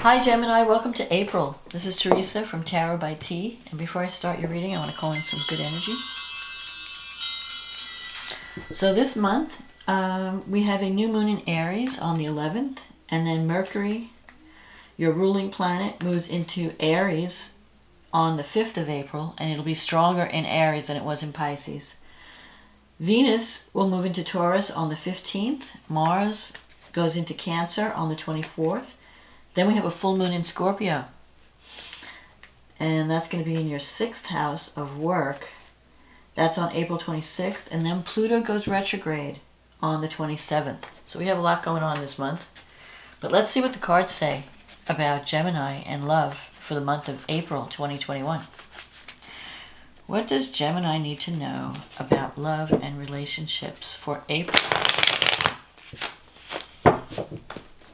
Hi Gemini, welcome to April. This is Teresa from Tarot by T. And before I start your reading, I want to call in some good energy. So this month, we have a new moon in Aries on the 11th. And then Mercury, your ruling planet, moves into Aries on the 5th of April. And it'll be stronger in Aries than it was in Pisces. Venus will move into Taurus on the 15th. Mars goes into Cancer on the 24th. Then we have a full moon in Scorpio. And that's going to be in your 6th house of work. That's on April 26th. And then Pluto goes retrograde on the 27th. So we have a lot going on this month. But let's see what the cards say about Gemini and love for the month of April 2021. What does Gemini need to know about love and relationships for April?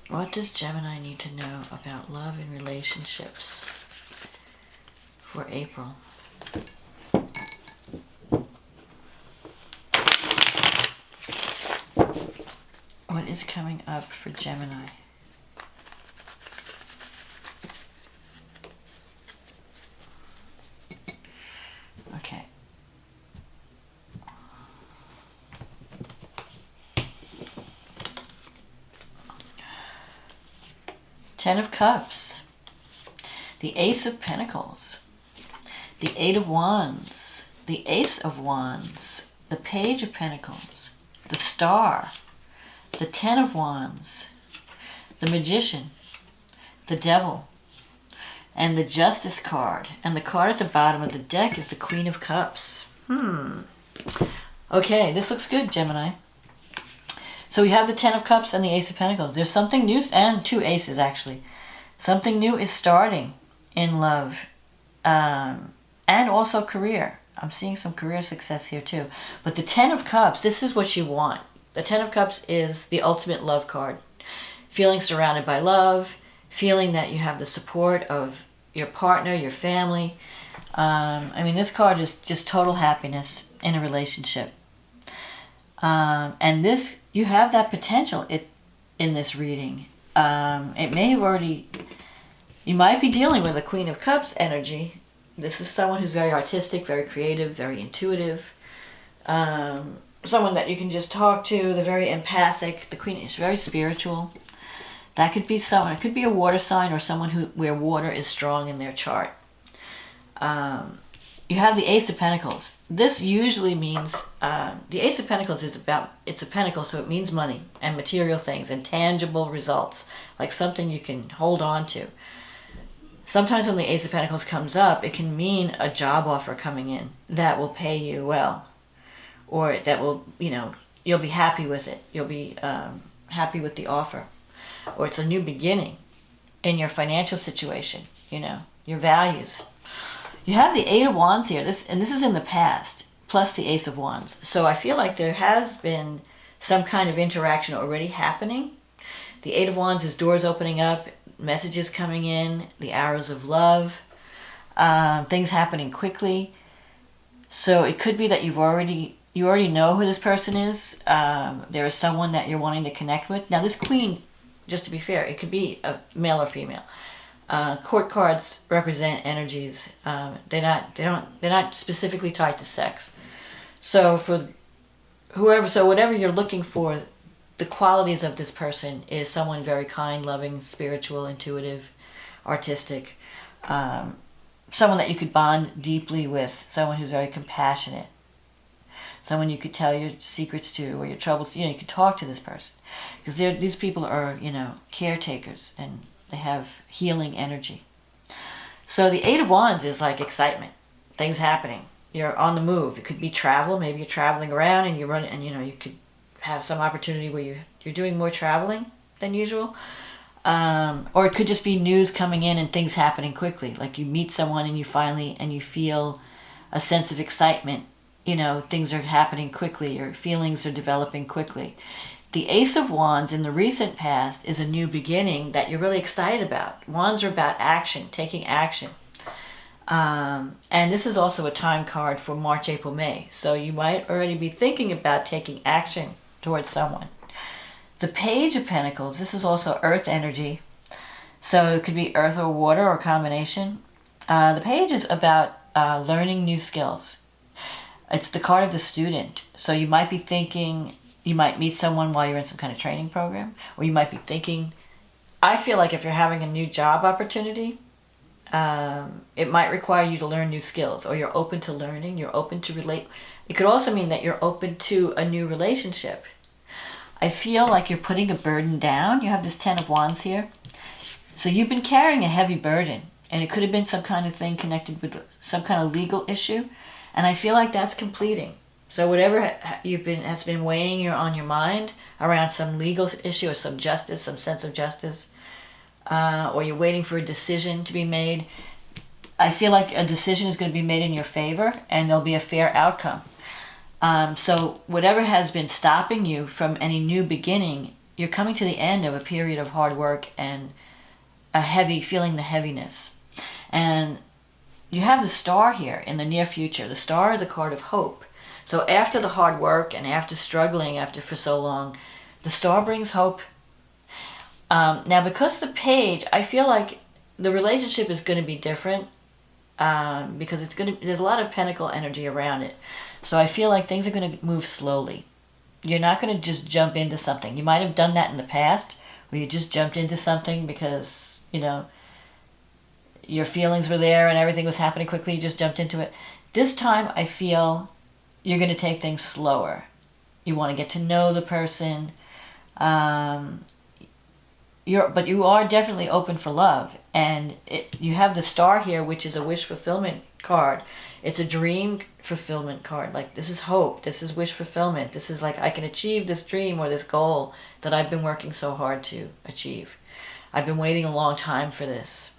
What does Gemini need to know about love and relationships for April? What is coming up for Gemini? Okay. Ten of Cups, the Ace of Pentacles, the Eight of Wands, the Ace of Wands, the Page of Pentacles, the Star, the Ten of Wands, the Magician, the Devil, and the Justice card. And the card at the bottom of the deck is the Queen of Cups. Okay, this looks good, Gemini. So we have the Ten of Cups and the Ace of Pentacles. There's something new, and two aces actually. Something new is starting in love, and also career. I'm seeing some career success here too. But the Ten of Cups, this is what you want. The Ten of Cups is the ultimate love card. Feeling surrounded by love, feeling that you have the support of your partner, your family. I mean, this card is just total happiness in a relationship. And this, you have that potential in this reading. It may have already, you might be dealing with a Queen of Cups energy. This is someone who's very artistic, very creative, very intuitive. Someone that you can just talk to. They're very empathic. The Queen is very spiritual. That could be someone, it could be a water sign or someone where water is strong in their chart. You have the Ace of Pentacles. This usually means, the Ace of Pentacles is about, it's a pentacle, so it means money and material things and tangible results, like something you can hold on to. Sometimes when the Ace of Pentacles comes up, it can mean a job offer coming in that will pay you well, or that will, you'll be happy with it. You'll be happy with the offer. Or it's a new beginning in your financial situation, your values. You have the Eight of Wands here, this is in the past, plus the Ace of Wands. So I feel like there has been some kind of interaction already happening. The Eight of Wands is doors opening up, messages coming in, the arrows of love, things happening quickly. So it could be that you already know who this person is. There is someone that you're wanting to connect with. Now this Queen, just to be fair, it could be a male or female. Court cards represent energies. They're not specifically tied to sex. So for whatever you're looking for, the qualities of this person is someone very kind, loving, spiritual, intuitive, artistic. Someone that you could bond deeply with. Someone who's very compassionate. Someone you could tell your secrets to or your troubles. You could talk to this person. Because these people are, caretakers and they have healing energy. So the Eight of Wands is like excitement. Things happening. You're on the move. It could be travel. Maybe you're traveling around and you run, and you could have some opportunity where you're doing more traveling than usual. Or it could just be news coming in and things happening quickly. Like you meet someone and you feel a sense of excitement. Things are happening quickly. Your feelings are developing quickly. The Ace of Wands in the recent past is a new beginning that you're really excited about. Wands are about action, taking action. And this is also a time card for March, April, May. So you might already be thinking about taking action towards someone. The Page of Pentacles, this is also earth energy. So it could be earth or water or combination. The page is about learning new skills. It's the card of the student. So you might be thinking, you might meet someone while you're in some kind of training program, or you might be thinking, I feel like if you're having a new job opportunity, it might require you to learn new skills, or you're open to learning, you're open to relate. It could also mean that you're open to a new relationship. I feel like you're putting a burden down. You have this 10 of Wands here. So you've been carrying a heavy burden, and it could have been some kind of thing connected with some kind of legal issue, and I feel like that's completing. So whatever has been weighing on your mind around some legal issue or some justice, some sense of justice, or you're waiting for a decision to be made, I feel like a decision is going to be made in your favor, and there'll be a fair outcome. So whatever has been stopping you from any new beginning, you're coming to the end of a period of hard work and feeling the heaviness. And you have the star here in the near future. The star is a card of hope. So after the hard work and after struggling for so long, the star brings hope. Now, because the page, I feel like the relationship is going to be different because there's a lot of pentacle energy around it. So I feel like things are going to move slowly. You're not going to just jump into something. You might have done that in the past, where you just jumped into something because, your feelings were there and everything was happening quickly. You just jumped into it. This time, I feel you're going to take things slower. You want to get to know the person. But you are definitely open for love. And you have the star here, which is a wish fulfillment card. It's a dream fulfillment card. Like, this is hope. This is wish fulfillment. This is like, I can achieve this dream or this goal that I've been working so hard to achieve. I've been waiting a long time for this.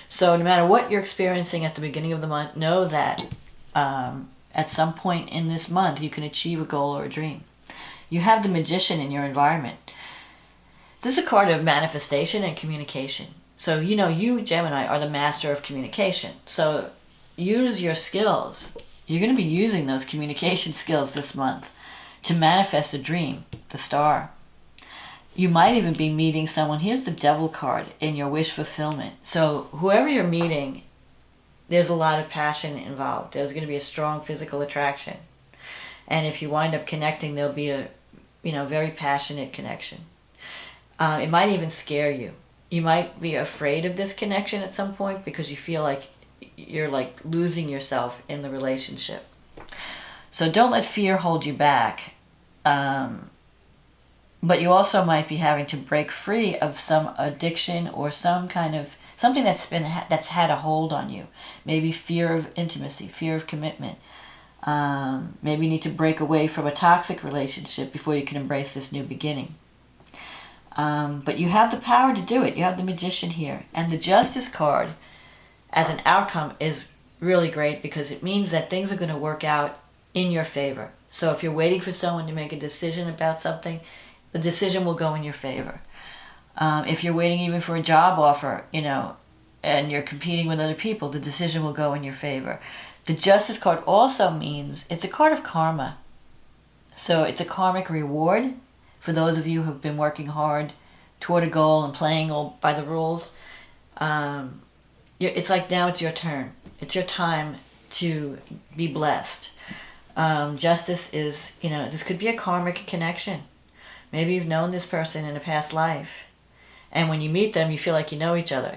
So no matter what you're experiencing at the beginning of the month, know that at some point in this month, you can achieve a goal or a dream. You have the Magician in your environment. This is a card of manifestation and communication. So, you, Gemini, are the master of communication. So use your skills. You're going to be using those communication skills this month to manifest a dream, the star. You might even be meeting someone. Here's the Devil card in your wish fulfillment. So whoever you're meeting, there's a lot of passion involved. There's going to be a strong physical attraction. And if you wind up connecting, there'll be a very passionate connection. It might even scare you. You might be afraid of this connection at some point because you feel like you're like losing yourself in the relationship. So don't let fear hold you back. But you also might be having to break free of some addiction or some kind of something that's had a hold on you. Maybe fear of intimacy, fear of commitment. Maybe you need to break away from a toxic relationship before you can embrace this new beginning. But you have the power to do it. You have the Magician here. And the Justice card as an outcome is really great because it means that things are going to work out in your favor. So if you're waiting for someone to make a decision about something, the decision will go in your favor. If you're waiting even for a job offer, and you're competing with other people, the decision will go in your favor. The Justice card also means it's a card of karma. So it's a karmic reward for those of you who have been working hard toward a goal and playing all by the rules. It's like now it's your turn. It's your time to be blessed. Justice is, this could be a karmic connection. Maybe you've known this person in a past life. And when you meet them, you feel like you know each other,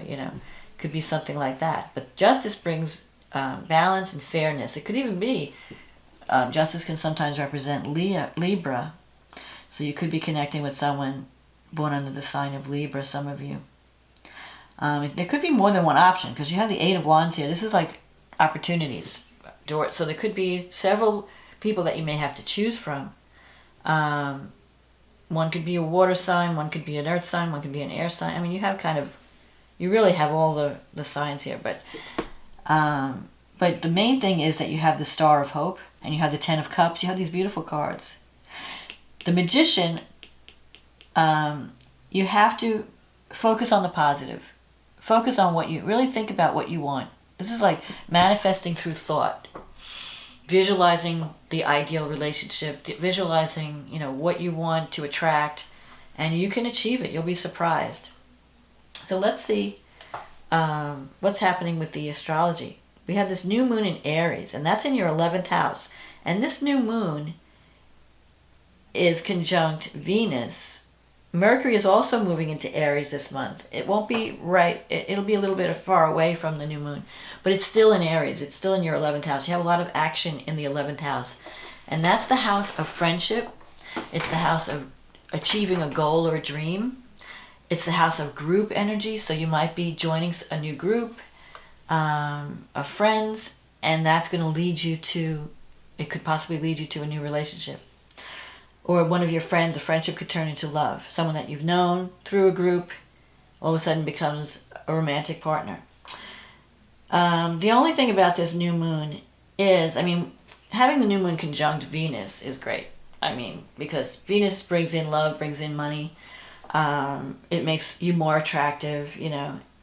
Could be something like that. But justice brings balance and fairness. It could even be, justice can sometimes represent Libra. So you could be connecting with someone born under the sign of Libra, some of you. There could be more than one option because you have the Eight of Wands here. This is like opportunities. So there could be several people that you may have to choose from. One could be a water sign, one could be an earth sign, one could be an air sign. I mean, you really have all the signs here. But the main thing is that you have the Star of Hope and you have the Ten of Cups. You have these beautiful cards. The Magician, you have to focus on the positive. Focus on really think about what you want. This is like manifesting through thought. Visualizing the ideal relationship, visualizing, what you want to attract, and you can achieve it. You'll be surprised. So let's see what's happening with the astrology. We have this new moon in Aries, and that's in your 11th house. And this new moon is conjunct Venus. Mercury is also moving into Aries this month. It won't be right, it'll be a little bit far away from the new moon, but it's still in Aries. It's still in your 11th house. You have a lot of action in the 11th house. And that's the house of friendship. It's the house of achieving a goal or a dream. It's the house of group energy, so you might be joining a new group of friends, and that's going to lead you to, it could possibly lead you to a new relationship. Or one of your friends, a friendship could turn into love. Someone that you've known through a group all of a sudden becomes a romantic partner. The only thing about this new moon is, having the new moon conjunct Venus is great. Because Venus brings in love, brings in money. It makes you more attractive,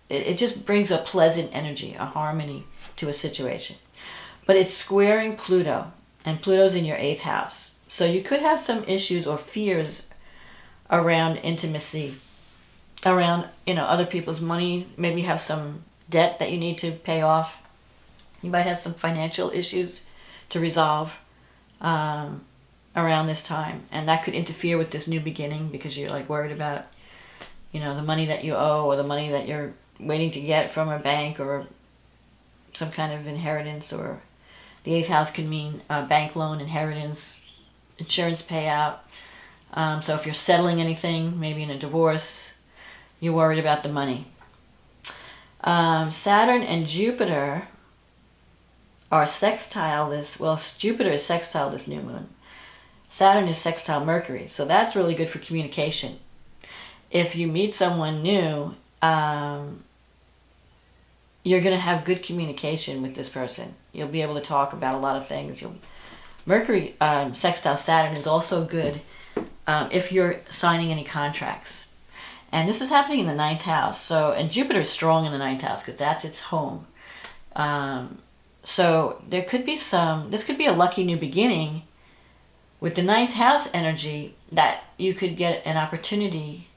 It just brings a pleasant energy, a harmony to a situation. But it's squaring Pluto, and Pluto's in your 8th house. So you could have some issues or fears around intimacy, around, other people's money. Maybe you have some debt that you need to pay off. You might have some financial issues to resolve around this time. And that could interfere with this new beginning because you're worried about, the money that you owe or the money that you're waiting to get from a bank or some kind of inheritance. Or the 8th house could mean a bank loan, inheritance, insurance payout. So if you're settling anything, maybe in a divorce, you're worried about the money. Saturn and Jupiter are sextile Jupiter is sextile this new moon. Saturn is sextile Mercury, so that's really good for communication. If you meet someone new, you're going to have good communication with this person. You'll be able to talk about a lot of things. Mercury sextile Saturn is also good if you're signing any contracts. And this is happening in the 9th house. And Jupiter is strong in the 9th house because that's its home. So there could be this could be a lucky new beginning with the 9th house energy that you could get an opportunity.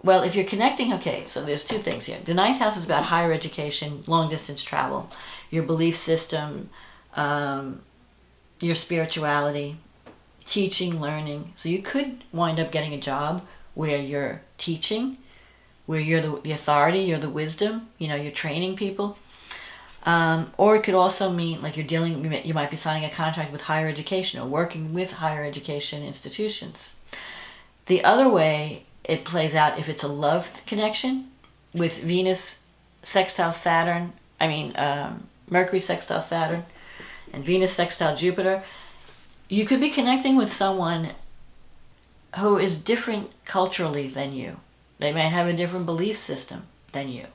Well, if you're connecting, so there's two things here. The 9th house is about higher education, long distance travel, your belief system, your spirituality, teaching, learning. So you could wind up getting a job where you're teaching, where you're the authority, you're the wisdom, you're training people. Or it could also mean you might be signing a contract with higher education or working with higher education institutions. The other way it plays out, if it's a love connection with Venus sextile Saturn, Mercury sextile Saturn, and Venus sextile Jupiter, you could be connecting with someone who is different culturally than you. They might have a different belief system than you.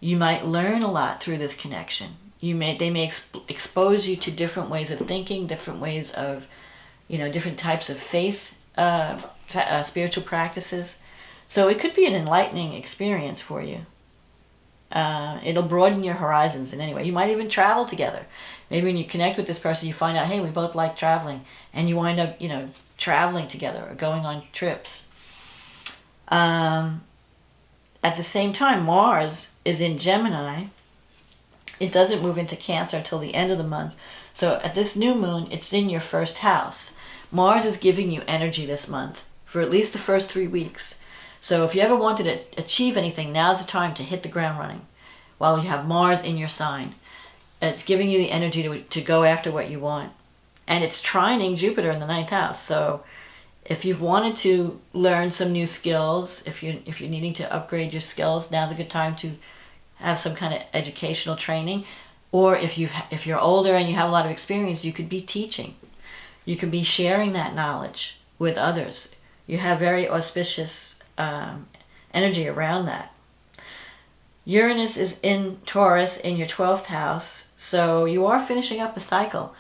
You might learn a lot through this connection. They may expose you to different ways of thinking, different ways of, different types of faith, spiritual practices. So it could be an enlightening experience for you. It'll broaden your horizons in any way. You might even travel together. Maybe when you connect with this person, you find out, hey, we both like traveling, and you wind up, traveling together or going on trips. At the same time, Mars is in Gemini. It doesn't move into Cancer until the end of the month. So at this new moon, it's in your 1st house. Mars is giving you energy this month for at least the first 3 weeks. So if you ever wanted to achieve anything, now's the time to hit the ground running while you have Mars in your sign. It's giving you the energy to go after what you want. And it's trining Jupiter in the 9th house. So if you've wanted to learn some new skills, if you're needing to upgrade your skills, now's a good time to have some kind of educational training. Or if you're older and you have a lot of experience, you could be teaching. You could be sharing that knowledge with others. You have very auspicious energy around that. Uranus is in Taurus in your 12th house, so you are finishing up a cycle.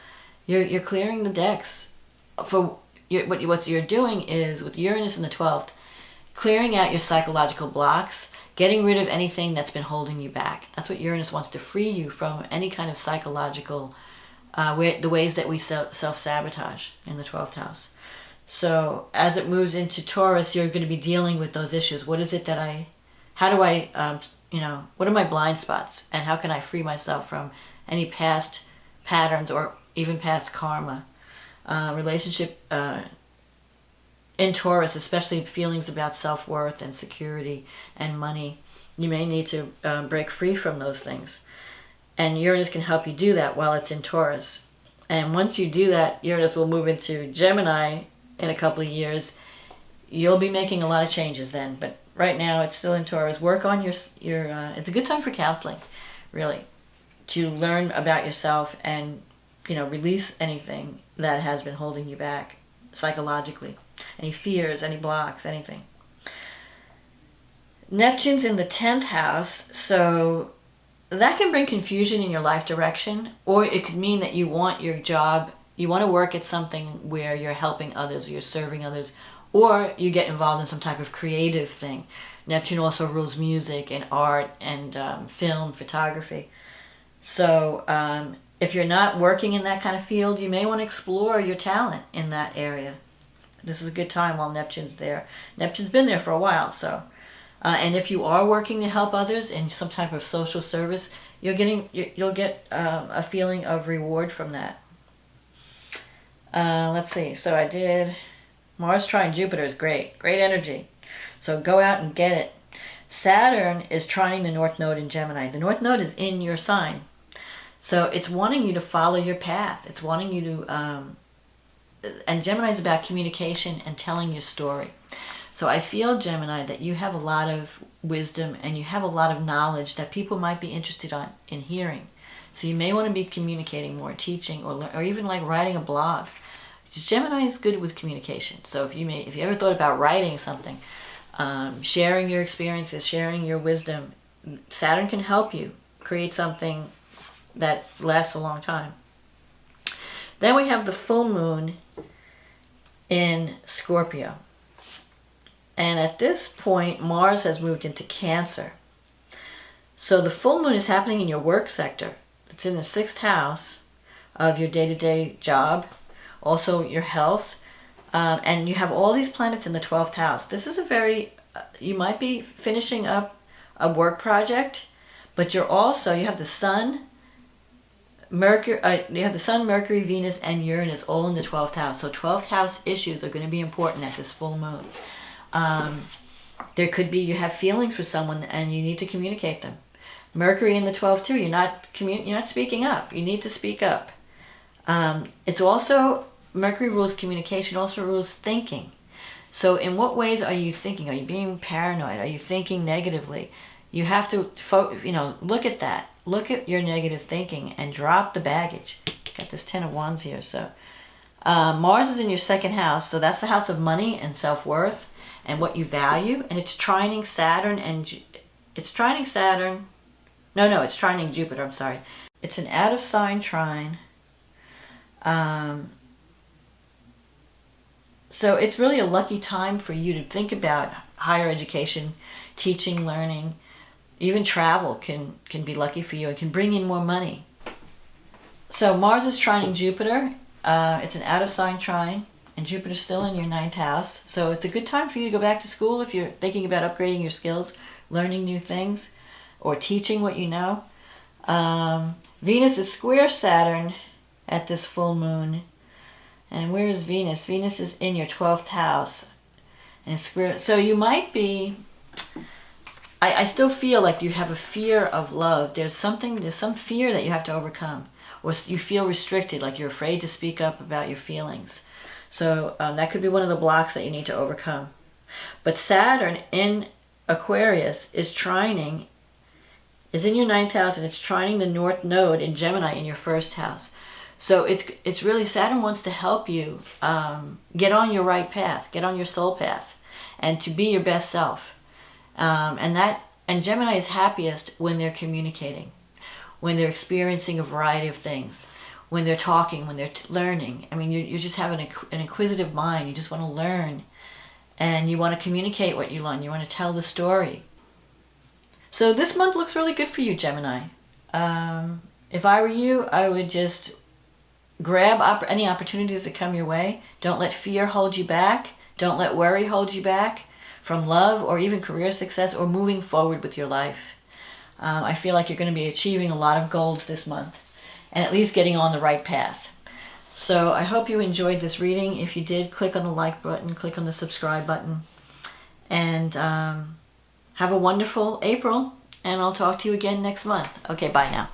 You're clearing the decks. What you're doing is, with Uranus in the 12th, clearing out your psychological blocks, getting rid of anything that's been holding you back. That's what Uranus wants, to free you from any kind of psychological, the ways that we self-sabotage in the 12th house. So as it moves into Taurus, you're going to be dealing with those issues. What is it that I how do I, what are my blind spots, and how can I free myself from any past patterns or even past karma. Relationship in Taurus, especially feelings about self-worth and security and money. You may need to break free from those things. And Uranus can help you do that while it's in Taurus. And once you do that, Uranus will move into Gemini in a couple of years. You'll be making a lot of changes then. But right now, it's still in Taurus. Work on your it's a good time for counseling, really, to learn about yourself and, release anything that has been holding you back psychologically. Any fears, any blocks, anything. Neptune's in the 10th house, so that can bring confusion in your life direction, or it could mean that you want your job, you want to work at something where you're helping others, or you're serving others, or you get involved in some type of creative thing. Neptune also rules music and art and film, photography. So if you're not working in that kind of field, you may want to explore your talent in that area. This is a good time while Neptune's there. Neptune's been there for a while, so. And if you are working to help others in some type of social service, you'll get a feeling of reward from that. Let's see. So I did Mars trine Jupiter is great. Great energy. So go out and get it. Saturn is trining the North Node in Gemini. The North Node is in your sign. So it's wanting you to follow your path. It's wanting you to... and Gemini is about communication and telling your story. So I feel, Gemini, that you have a lot of wisdom and you have a lot of knowledge that people might be interested in hearing. So you may want to be communicating more, teaching, or even like writing a blog. Because Gemini is good with communication. So if you ever thought about writing something, sharing your experiences, sharing your wisdom, Saturn can help you create something that lasts a long time. Then we have the full moon in Scorpio. And at this point, Mars has moved into Cancer. So the full moon is happening in your work sector. It's in the 6th house of your day-to-day job, also your health. And you have all these planets in the 12th house. This is you might be finishing up a work project, but you have the Sun, Mercury, Venus, and Uranus all in the 12th house. So 12th house issues are going to be important at this full moon. There could be you have feelings for someone and you need to communicate them. Mercury in the 12th too. You're not speaking up. You need to speak up. It's also Mercury rules communication. Also rules thinking. So in what ways are you thinking? Are you being paranoid? Are you thinking negatively? You have to look at that. Look at your negative thinking and drop the baggage. Got this 10 of Wands here. So Mars is in your 2nd house. So that's the house of money and self-worth and what you value. And it's trining Saturn it's trining Jupiter. I'm sorry. It's an out of sign trine. So it's really a lucky time for you to think about higher education, teaching, learning. Even travel can be lucky for you. It can bring in more money. So Mars is trining Jupiter. It's an out of sign trine, and Jupiter's still in your 9th house. So it's a good time for you to go back to school if you're thinking about upgrading your skills, learning new things, or teaching what you know. Venus is square Saturn at this full moon. And where is Venus? Venus is in your 12th house. And square. So you might be... I still feel like you have a fear of love. There's some fear that you have to overcome. Or you feel restricted, like you're afraid to speak up about your feelings. So that could be one of the blocks that you need to overcome. But Saturn in Aquarius is in your 9th house, and it's trining the North Node in Gemini in your 1st house. So it's really, Saturn wants to help you get on your right path, get on your soul path, and to be your best self. And Gemini is happiest when they're communicating, when they're experiencing a variety of things, when they're talking, when they're learning. I mean, you just have an inquisitive mind. You just want to learn, and you want to communicate what you learn. You want to tell the story. So this month looks really good for you, Gemini. If I were you, I would just grab any opportunities that come your way. Don't let fear hold you back. Don't let worry hold you back from love or even career success or moving forward with your life. I feel like you're going to be achieving a lot of goals this month and at least getting on the right path. So I hope you enjoyed this reading. If you did, click on the like button, click on the subscribe button, and have a wonderful April, and I'll talk to you again next month. Okay, bye now.